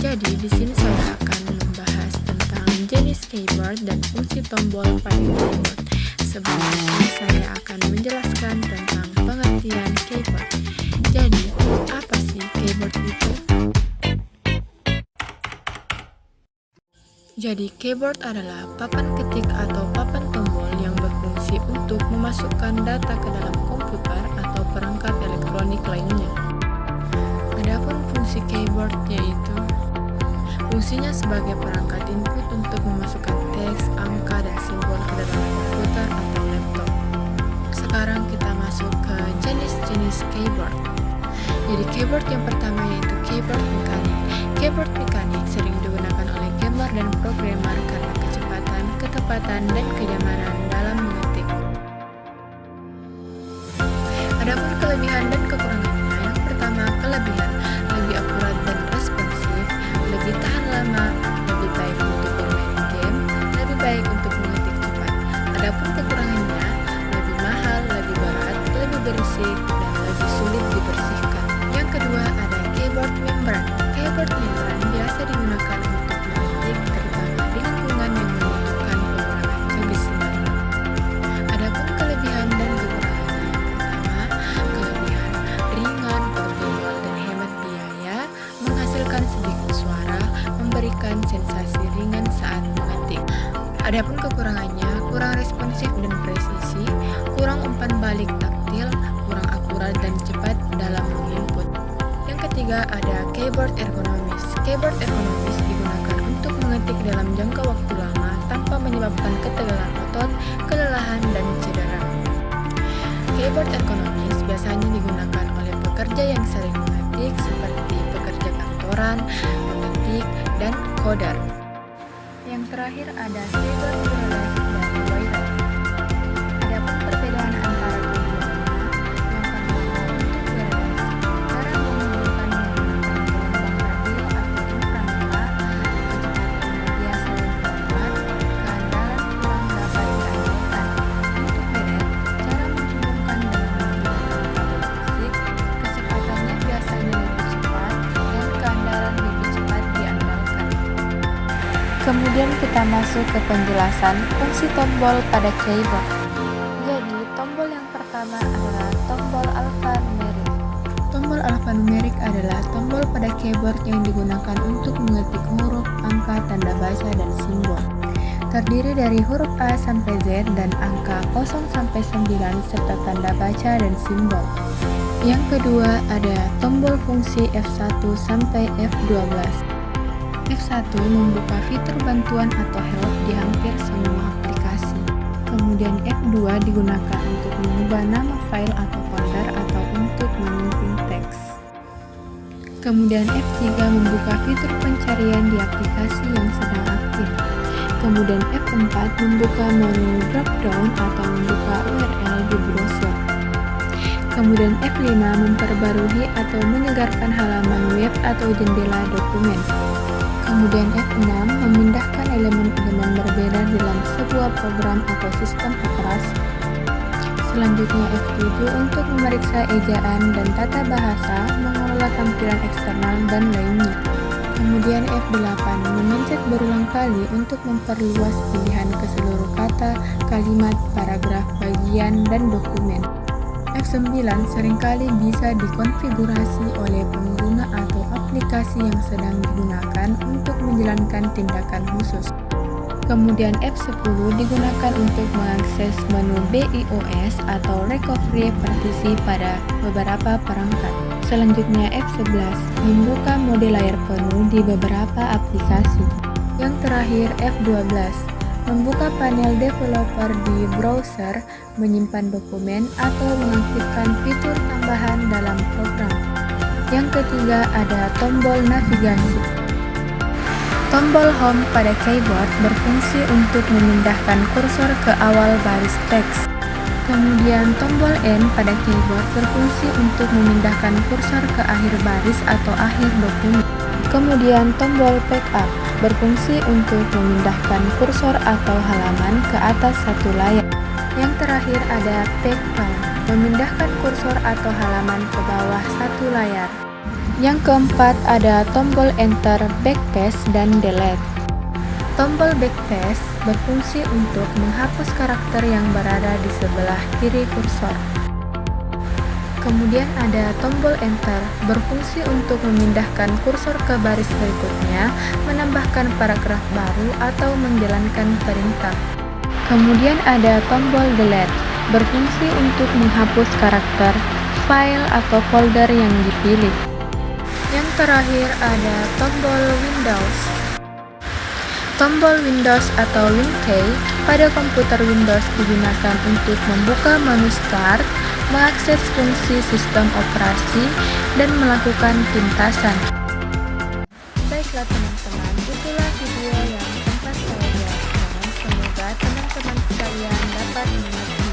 Jadi, di sini saya akan membahas tentang jenis keyboard dan fungsi tombol pada keyboard. Sebelum itu, saya akan menjelaskan tentang pengertian keyboard. Jadi, apa sih keyboard itu? Jadi, keyboard adalah papan ketik atau papan tombol yang berfungsi untuk memasukkan data ke dalam komputer atau perangkat elektronik lainnya. Adapun fungsi keyboard yaitu fungsinya sebagai perangkat input untuk memasukkan teks, angka, dan simbol ke dalam komputer atau laptop. Sekarang kita masuk ke jenis-jenis keyboard. Jadi keyboard yang pertama yaitu keyboard mekanik. Keyboard mekanik sering digunakan oleh gamer dan programmer karena kecepatan, ketepatan, dan kenyamanan dalam mengetik. Adapun kelebihan dan kekurangannya, yang pertama kelebihan, lebih akurat dan responsif, lebih tahan lama, lebih baik untuk bermain game, lebih baik untuk mengetik cepat. Adapun kekurangannya, lebih mahal, lebih berat, lebih berisik, dan lebih sulit dibersihkan. Yang kedua ada keyboard membran. Keyboard membran biasa digunakan untuk mengetik terutama di lingkungan yang membutuhkan pengurangan kebisikan. Adapun kelebihan dan kekurangannya, pertama, kelebihan ringan, portable, dan hemat biaya, menghasilkan sedikit suara, memberikan sensasi ringan saat mengetik. Adapun kekurangannya, kurang responsif dan presisi, kurang umpan balik taktil, kurang akurat dan cepat dalam menginput. Yang ketiga ada keyboard ergonomis. Keyboard ergonomis digunakan untuk mengetik dalam jangka waktu lama tanpa menyebabkan ketegangan otot, kelelahan, dan cedera. Keyboard ergonomis biasanya digunakan oleh pekerja yang sering mengetik seperti pekerja kantoran, pengetik, dan coder. Yang terakhir ada keyboard wireless dan wired. Adapun perbedaan antara keduanya, yang pertama untuk wireless, cara menghubungkan menggunakan gelombang radio atau inframerah, kecepatan biasa lebih lambat, keandalan kurang dapat diandalkan. Untuk wired, cara menghubungkan dengan menggunakan kabel fisik, kecepatannya biasanya lebih cepat dan keandalan lebih cepat diandalkan. Kemudian kita masuk ke penjelasan fungsi tombol pada keyboard. Jadi, tombol yang pertama adalah tombol alfanumerik. Tombol alfanumerik adalah tombol pada keyboard yang digunakan untuk mengetik huruf, angka, tanda baca, dan simbol. Terdiri dari huruf A sampai Z dan angka 0 sampai 9 serta tanda baca dan simbol. Yang kedua ada tombol fungsi F1 sampai F12. F1 membuka fitur bantuan atau help di hampir semua aplikasi. Kemudian F2 digunakan untuk mengubah nama file atau folder atau untuk menyimpan teks. Kemudian F3 membuka fitur pencarian di aplikasi yang sedang aktif. Kemudian F4 membuka menu drop-down atau membuka URL di browser. Kemudian F5 memperbarui atau menyegarkan halaman web atau jendela dokumen. Kemudian F6 memindahkan elemen-elemen berbeda dalam sebuah program atau sistem operasi. Selanjutnya F7 untuk memeriksa ejaan dan tata bahasa, mengelola tampilan eksternal, dan lainnya. Kemudian F8 memencet berulang kali untuk memperluas pilihan ke seluruh kata, kalimat, paragraf, bagian, dan dokumen. F9 seringkali bisa dikonfigurasi oleh pengguna atau aplikasi yang sedang digunakan untuk menjalankan tindakan khusus. Kemudian F10 digunakan untuk mengakses menu BIOS atau recovery partisi pada beberapa perangkat. Selanjutnya F11 membuka mode layar penuh di beberapa aplikasi. Yang terakhir F12 membuka panel developer di browser, menyimpan dokumen, atau mengaktifkan fitur tambahan dalam program. Yang ketiga ada tombol navigasi. Tombol home pada keyboard berfungsi untuk memindahkan kursor ke awal baris teks. Kemudian tombol N pada keyboard berfungsi untuk memindahkan kursor ke akhir baris atau akhir dokumen. Kemudian tombol backup berfungsi untuk memindahkan kursor atau halaman ke atas satu layar. Yang terakhir ada background, memindahkan kursor atau halaman ke bawah satu layar. Yang keempat ada tombol Enter, Backspace, dan Delete. Tombol Backspace berfungsi untuk menghapus karakter yang berada di sebelah kiri kursor. Kemudian ada tombol Enter, berfungsi untuk memindahkan kursor ke baris berikutnya, menambahkan paragraf baru, atau menjalankan perintah. Kemudian ada tombol Delete, berfungsi untuk menghapus karakter, file, atau folder yang dipilih. Yang terakhir ada tombol Windows. Tombol Windows atau Win key pada komputer Windows digunakan untuk membuka menu Start, mengakses fungsi sistem operasi, dan melakukan pintasan. Baiklah teman-teman, itulah video yang sempat saya jelaskan. Semoga teman-teman sekalian dapat mengerti.